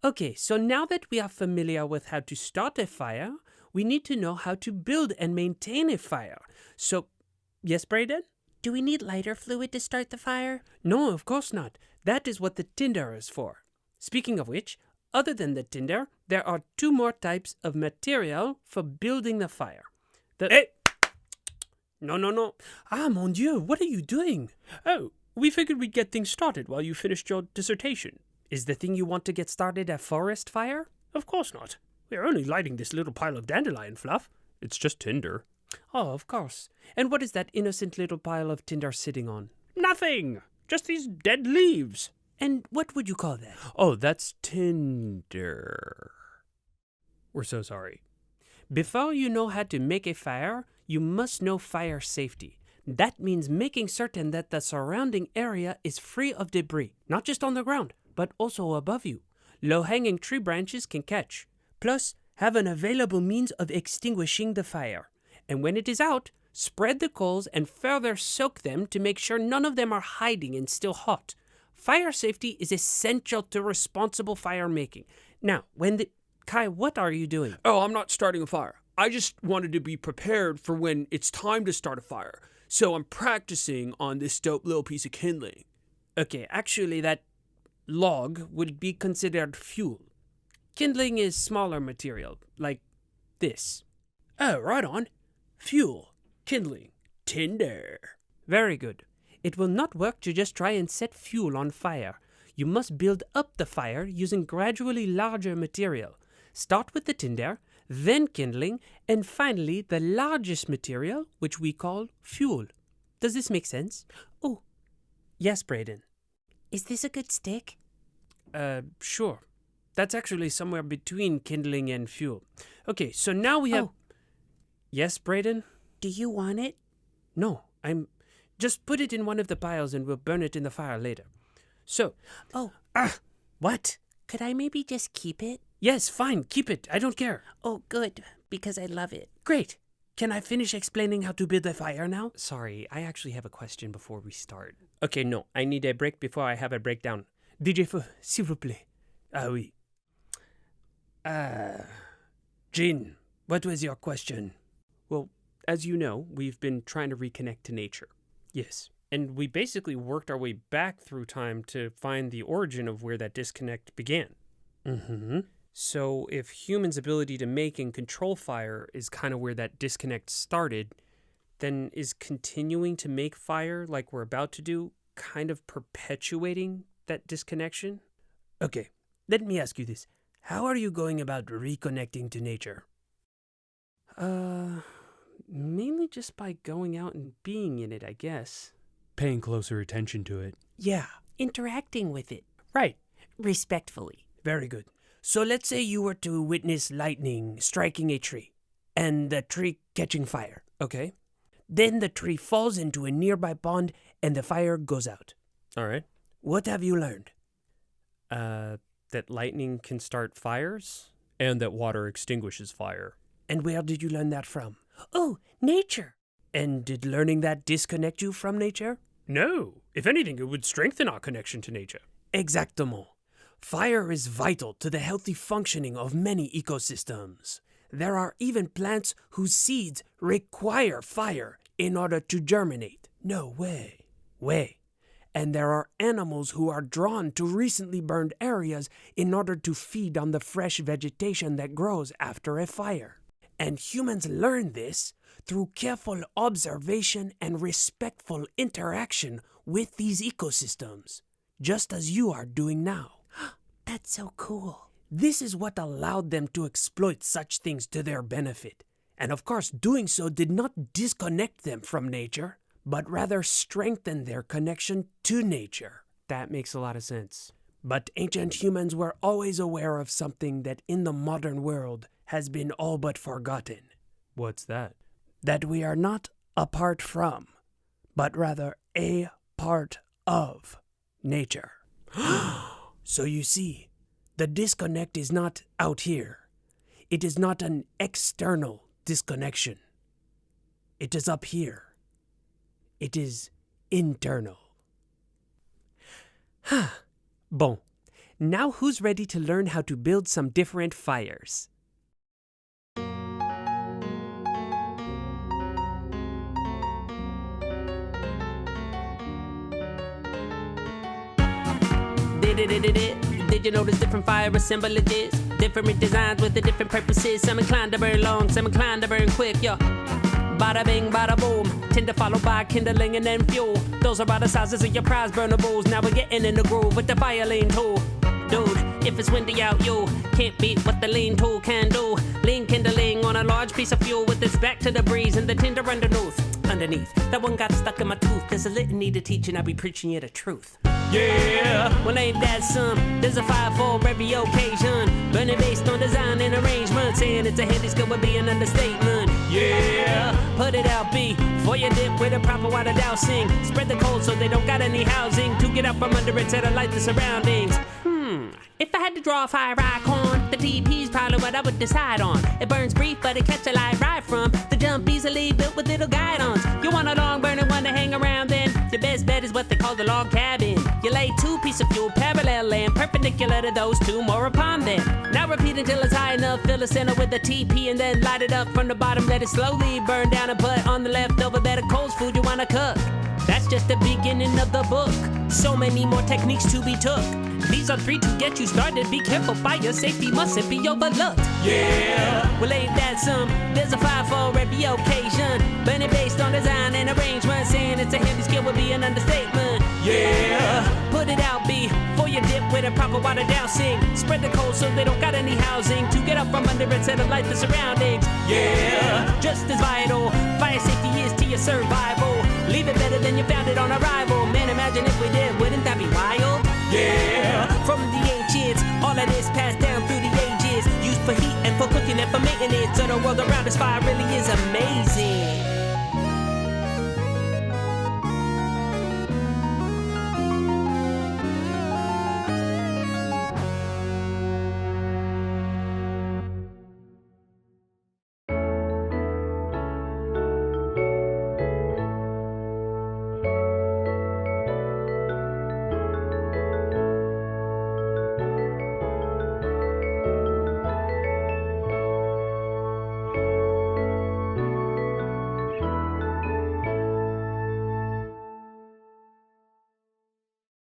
Okay, so now that we are familiar with how to start a fire, we need to know how to build and maintain a fire. So, yes, Braden? Do we need lighter fluid to start the fire? No, of course not. That is what the tinder is for. Speaking of which, other than the tinder, there are 2 more types of material for building the fire. Hey! No. Ah, mon Dieu, what are you doing? Oh, we figured we'd get things started while you finished your dissertation. Is the thing you want to get started a forest fire? Of course not. We're only lighting this little pile of dandelion fluff. It's just tinder. Oh, of course. And what is that innocent little pile of tinder sitting on? Nothing! Just these dead leaves. And what would you call that? Oh, that's tinder. We're so sorry. Before you know how to make a fire, you must know fire safety. That means making certain that the surrounding area is free of debris, not just on the ground, but also above you. Low-hanging tree branches can catch. Plus, have an available means of extinguishing the fire. And when it is out, spread the coals and further soak them to make sure none of them are hiding and still hot. Fire safety is essential to responsible fire making. Now, Kai, what are you doing? Oh, I'm not starting a fire. I just wanted to be prepared for when it's time to start a fire. So I'm practicing on this dope little piece of kindling. Okay, actually that log would be considered fuel. Kindling is smaller material, like this. Oh, right on. Fuel, kindling, tinder. Very good. It will not work to just try and set fuel on fire. You must build up the fire using gradually larger material. Start with the tinder, then kindling, and finally the largest material, which we call fuel. Does this make sense? Oh, yes, Braden. Is this a good stick? Sure. That's actually somewhere between kindling and fuel. Okay, so now we have... Oh. Yes, Braden? Do you want it? No, Just put it in one of the piles and we'll burn it in the fire later. So... Oh. What? Could I maybe just keep it? Yes, fine, keep it. I don't care. Oh, good, because I love it. Great. Can I finish explaining how to build a fire now? Sorry, I actually have a question before we start. Okay, no, I need a break before I have a breakdown. DJ, s'il vous plaît. Ah oui. Jean, what was your question? Well, as you know, we've been trying to reconnect to nature. Yes. And we basically worked our way back through time to find the origin of where that disconnect began. Mm-hmm. So if humans' ability to make and control fire is kind of where that disconnect started, then is continuing to make fire like we're about to do kind of perpetuating that disconnection? Okay, let me ask you this. How are you going about reconnecting to nature? Mainly just by going out and being in it, I guess. Paying closer attention to it. Yeah. Interacting with it. Right. Respectfully. Very good. So let's say you were to witness lightning striking a tree, and the tree catching fire, okay? Then the tree falls into a nearby pond, and the fire goes out. All right. What have you learned? That lightning can start fires? And that water extinguishes fire. And where did you learn that from? Oh, nature. And did learning that disconnect you from nature? No. If anything, it would strengthen our connection to nature. Exactement. Fire is vital to the healthy functioning of many ecosystems. There are even plants whose seeds require fire in order to germinate. No way. And there are animals who are drawn to recently burned areas in order to feed on the fresh vegetation that grows after a fire. And humans learn this through careful observation and respectful interaction with these ecosystems, just as you are doing now. That's so cool. This is what allowed them to exploit such things to their benefit. And of course, doing so did not disconnect them from nature, but rather strengthen their connection to nature. That makes a lot of sense. But ancient humans were always aware of something that in the modern world has been all but forgotten. What's that? That we are not apart from, but rather a part of nature. So you see, the disconnect is not out here. It is not an external disconnection. It is up here. It is internal. Bon, Now who's ready to learn how to build some different fires? Did you notice different fire assemblages? Different designs with the different purposes. Some inclined to burn long, some inclined to burn quick, yeah. Bada bing, bada boom. Tinder followed by kindling and then fuel. Those are about the sizes of your prize burnables. Now we're getting in the groove with the fire lean tool. Dude, if it's windy out, you can't beat what the lean tool can do. Lean kindling on a large piece of fuel with its back to the breeze and the tinder underneath. That one got stuck in my tooth. There's a litany to teach and I'll be preaching you the truth. Yeah, well ain't that some? There's a fire for every occasion. Burning based on design and arrangement. Saying it's a heavy skill would be an understatement. Yeah, put it out, B. For your dip with a proper water dousing. Spread the cold so they don't got any housing. To get up from under it, set alight the surroundings. If I had to draw a fire icon, the TP's probably what I would decide on. It burns brief, but it catch a light right from the jump easily built with little guidons. You want a long burning one to hang around then? The best bet is what they call the log cabin. You lay 2 pieces of fuel parallel and perpendicular to those 2 more upon them. Now repeat until it's high enough, fill the center with the TP and then light it up from the bottom. Let it slowly burn down and put on the leftover bed of cold food you wanna cook. That's just the beginning of the book. So many more techniques to be took. These are 3 to get you started. Be careful, fire safety mustn't be overlooked. Yeah, well ain't that some? There's a fire for every occasion. Burning based on design and arrangement. Saying it's a heavy skill would be an understatement. Yeah, put it out, B. For your dip with a proper water dousing. Spread the cold so they don't got any housing. To get up from under it, set alight the surroundings. Yeah, just as vital. Fire safety is to your survival. Leave it better than you found it on arrival. Man, imagine if we did, wouldn't that be wild? Yeah, from the ancients, all of this passed down through the ages. Used for heat and for cooking and for maintenance. So the world around us fire really is amazing.